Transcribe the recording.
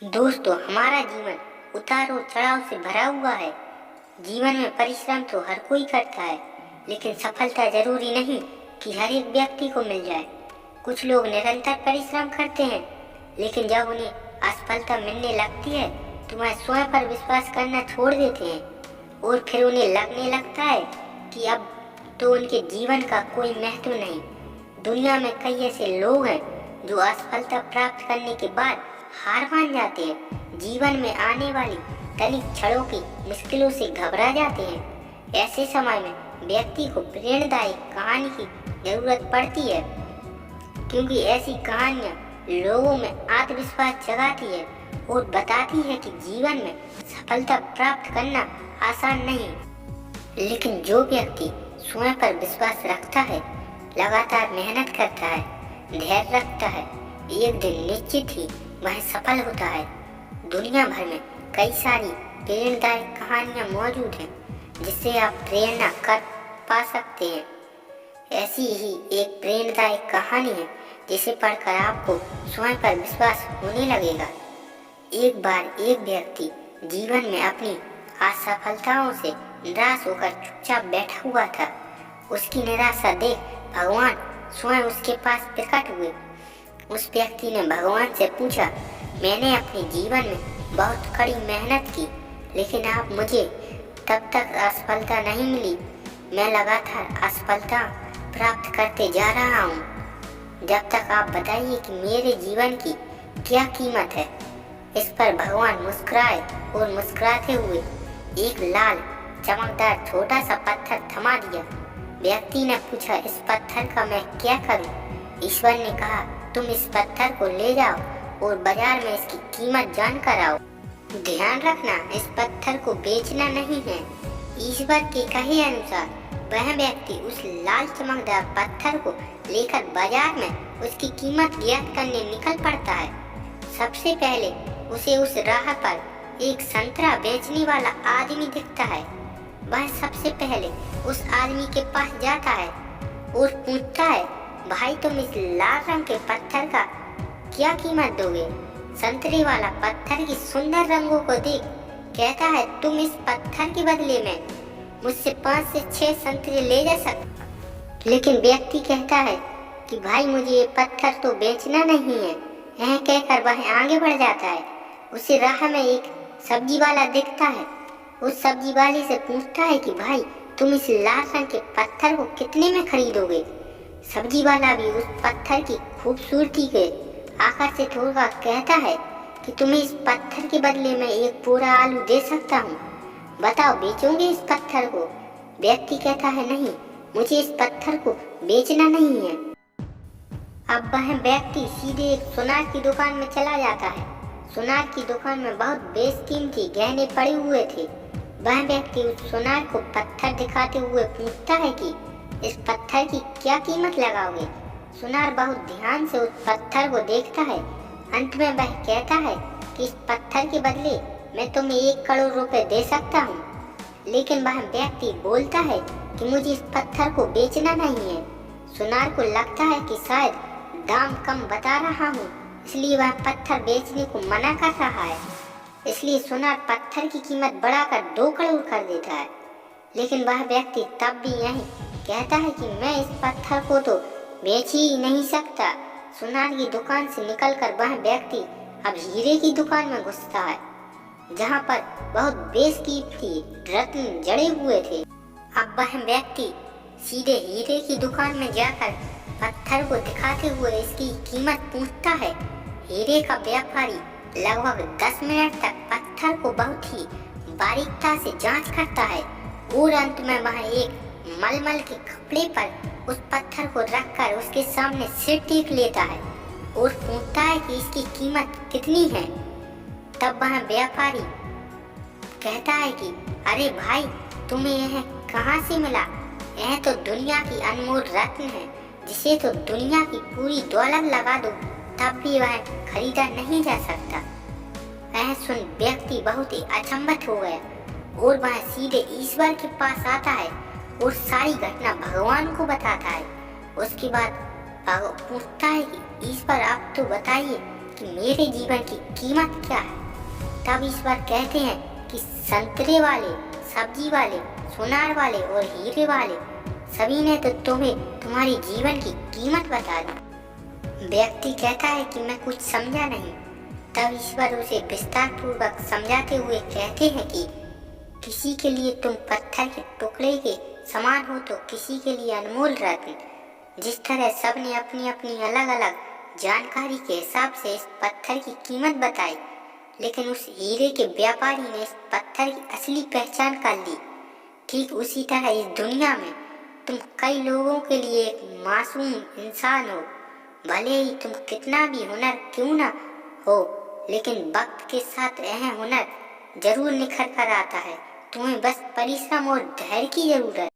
दोस्तों, हमारा जीवन उतार और चढ़ाव से भरा हुआ है। जीवन में परिश्रम तो हर कोई करता है, लेकिन सफलता जरूरी नहीं कि हर एक व्यक्ति को मिल जाए। कुछ लोग निरंतर परिश्रम करते हैं, लेकिन जब उन्हें असफलता मिलने लगती है तो वह स्वयं पर विश्वास करना छोड़ देते हैं और फिर उन्हें लगने लगता है कि अब तो उनके जीवन का कोई महत्व नहीं। दुनिया में कई ऐसे लोग हैं जो असफलता प्राप्त करने के बाद हार मान जाते हैं, जीवन में आने वाली तनिक क्षणों की मुश्किलों से घबरा जाते हैं। ऐसे समय में व्यक्ति को प्रेरणादायी कहानी की जरूरत पड़ती है, क्योंकि ऐसी कहानियाँ लोगों में आत्मविश्वास जगाती है और बताती है कि जीवन में सफलता प्राप्त करना आसान नहीं, लेकिन जो व्यक्ति स्वयं पर विश्वास रखता है, लगातार मेहनत करता है, धैर्य रखता है, एक दिन निश्चित ही वह सफल होता है। दुनिया भर में कई सारी प्रेरणादायक कहानियाँ मौजूद हैं जिससे आप प्रेरणा कर पा सकते हैं। ऐसी ही एक प्रेरणादायक कहानी है जिसे पढ़कर आपको स्वयं पर विश्वास होने लगेगा। एक बार एक व्यक्ति जीवन में अपनी असफलताओं से निराश होकर चुपचाप बैठा हुआ था। उसकी निराशा देख भगवान स्वयं उसके पास प्रकट हुए। उस व्यक्ति ने भगवान से पूछा, मैंने अपने जीवन में बहुत कड़ी मेहनत की, लेकिन आप मुझे तब तक असफलता नहीं मिली। मैं लगातार असफलता प्राप्त करते जा रहा हूँ। जब तक आप बताइए कि मेरे जीवन की क्या कीमत है। इस पर भगवान मुस्कुराए और मुस्कुराते हुए एक लाल चमकदार छोटा सा पत्थर थमा दिया। व्यक्ति ने पूछा, इस पत्थर का मैं क्या करूं? ईश्वर ने कहा, तुम इस पत्थर को ले जाओ और बाजार में इसकी कीमत जान कर आओ। ध्यान रखना, इस पत्थर को बेचना नहीं है। ईश्वर के कहे अनुसार वह व्यक्ति उस लाल चमकदार पत्थर को लेकर बाजार में उसकी कीमत ज्ञात करने निकल पड़ता है। सबसे पहले उसे उस राह पर एक संतरा बेचने वाला आदमी दिखता है। वह सबसे पहले उस आदमी के पास जाता है और पूछता है, भाई तुम इस लाल रंग के पत्थर का क्या कीमत दोगे? संतरे वाला पत्थर की सुंदर रंगों को देख कहता है, तुम इस पत्थर के बदले में मुझसे 5 से 6 संतरे ले जा सकते। लेकिन व्यक्ति कहता है कि भाई मुझे ये पत्थर तो बेचना नहीं है। यह कहकर वह आगे बढ़ जाता है। उसे राह में एक सब्जी वाला दिखता है। उस सब्जी वाले से पूछता है कि भाई तुम इस लाल रंग के पत्थर को कितने में खरीदोगे? सब्जी वाला भी उस पत्थर की खूबसूरती के आकर्षित होकर कहता है कि तुम्हें इस पत्थर के बदले में एक पूरा आलू दे सकता हूँ। बताओ, बेचोगे इस पत्थर को? व्यक्ति कहता है, नहीं, मुझे इस पत्थर को बेचना नहीं है। अब वह व्यक्ति सीधे एक सुनार की दुकान में चला जाता है। सुनार की दुकान में बहुत बेशकीमती गहने पड़े हुए थे। वह व्यक्ति उस सुनार को पत्थर दिखाते हुए पूछता है कि इस पत्थर की क्या कीमत लगाओगे? सुनार बहुत ध्यान से उस पत्थर को देखता है। अंत में वह कहता है कि इस पत्थर के बदले मैं तुम्हें 1 करोड़ रुपए दे सकता हूँ। लेकिन वह व्यक्ति बोलता है कि मुझे इस पत्थर को बेचना नहीं है। सुनार को लगता है कि शायद दाम कम बता रहा हूँ, इसलिए वह पत्थर बेचने को मना कर रहा है। इसलिए सुनार पत्थर की कीमत बढ़ाकर 2 करोड़ कर देता है। लेकिन वह व्यक्ति तब भी यही कहता है कि मैं इस पत्थर को तो बेच ही नहीं सकता। सुनार की दुकान से निकलकर वह व्यक्ति अब हीरे की दुकान में घुसता है, जहाँ पर बहुत बेशकीमती रत्न जड़े हुए थे। अब वह व्यक्ति सीधे हीरे की दुकान में जाकर पत्थर को दिखाते हुए इसकी कीमत पूछता है। हीरे का व्यापारी लगभग 10 मिनट तक पत्थर को बहुत ही बारीकता से जांच करता है और अंत में वह एक मलमल के कपड़े पर उस पत्थर को रखकर उसके सामने सिर टेक लेता है और पूछता है कि इसकी कीमत कितनी है। तब वह व्यापारी कहता है कि अरे भाई, तुम्हें यह कहाँ से मिला? यह तो दुनिया की अनमोल रत्न है, जिसे तो दुनिया की पूरी दौलत लगा दो तब भी वह खरीदा नहीं जा सकता। वह सुन व्यक्ति बहुत ही अचंभित हो गया और वह सीधे ईश्वर के पास आता है और सारी घटना भगवान को बताता है। उसके बाद पूछता है कि ईश्वर, आप तो बताइए कि मेरे जीवन की कीमत क्या है। तब ईश्वर कहते हैं कि संतरे वाले, सब्जी वाले, सोनार वाले और हीरे वाले सभी ने तो तुम्हें तुम्हारी जीवन की कीमत बता दी। व्यक्ति कहता है कि मैं कुछ समझा नहीं। तब ईश्वर उसे विस्तार पूर्वक समझाते हुए कहते हैं कि किसी के लिए तुम पत्थर के टुकड़े के समान हो तो किसी के लिए अनमोल रत्न। जिस तरह सबने अपनी अपनी अलग अलग जानकारी के हिसाब से इस पत्थर की कीमत बताई, लेकिन उस हीरे के व्यापारी ने इस पत्थर की असली पहचान कर ली। ठीक उसी तरह इस दुनिया में तुम कई लोगों के लिए एक मासूम इंसान हो। भले ही तुम कितना भी हुनर क्यों ना हो, लेकिन वक्त के साथ यह हुनर जरूर निखर कर आता है। तुम्हें बस परिश्रम और धैर्य की जरूरत